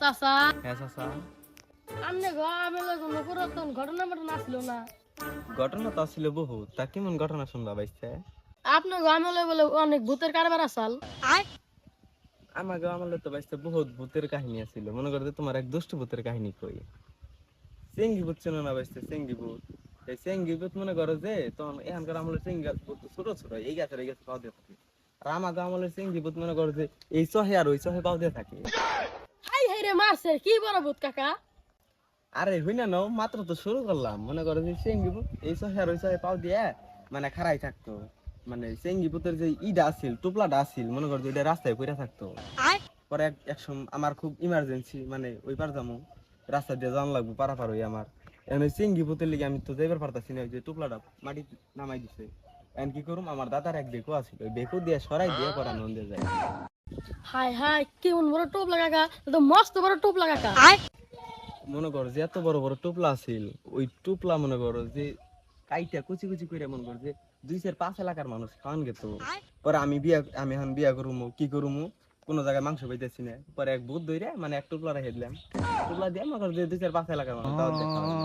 চাচা হ্যাঁ চাচা, আমনে গো আমেলে কোনো পুরাতন ঘটনা মটনা আসলো না। ঘটনা তো ছিল বহু, তা কেমন ঘটনা শুনবা বাইছে? আপনি গো আমেলে বলে অনেক ভূতের কারবার আসাল। আমাকে আমলে তো বাইছে বহুত ভূতের কাহিনী আছিল, মনে করতে তোমার এক দুষ্ট ভূতের কাহিনী কই। চেঙ্গি ভূত চেনো না বাইছে? চেঙ্গি ভূত, এই চেঙ্গি ভূত মনে করো যে তখন এখানকার আমলের চেঙ্গি ভূত ছোট ছোট এই গাছ পাও দিয়ে থাকে। আর আমাকে আমলের চেঙ্গি ভূত মনে করো যে এই চহে আর ওই চহে পাও দিয়ে থাকে। হাই হাই রে মারছে কি বড় ভূত কাকা। আরে হই না নাও, মাত্র তো শুরু করলাম। মনে করো যে চেঙ্গি ভূত এই চহে আর ওই চহে পাও দিয়ে মানে খাড়াই থাকতো। মানে চেঙ্গি ভূতের যে ইটা আছিল, টুপলাটা আছিল, মনে করো যে এটা রাস্তায় পড়ে থাকতো। পরে এক সময় আমার খুব ইমার্জেন্সি, মানে ওই পার যাবো, রাস্তা দিয়ে যাওয়ান লাগবো পারাপার হই আমার। এখন ওই চেঙ্গি ভূতের লিগে আমি তো যাইবার পারতাছি না, ওই যে টুপলাটা মাটি নামাই দিছে। এখন কি করুম, আমার দাদার এক বেকু আছিল, ওই বেকু দিয়ে সরাই দিয়ে পরে নন্দে যায়। হাই হাই কেমন বড় টোপ লাগা কা, তো মস্ত বড় টোপ লাগা কা। মনে করো যে এত বড় বড় টুপলা আছিল, ওই টুপলা মনে করো যে কাইটা কুচি কুচি করে মনে করো যে 2-5 এলাকার মানুষ খাওয়ান গেত। পরে আমি এখন বিয়া করুমু, কি করুমু, কোনো জায়গায় মাংস পাইতেছি না। পরে এক ভূত ধরে মানে এক টুপলা রেখে দিলাম, টুপলা দিয়ে মনে করো যে 2-5 এলাকার মানুষ দাওয়াত দিয়ে খাওয়াইলাম।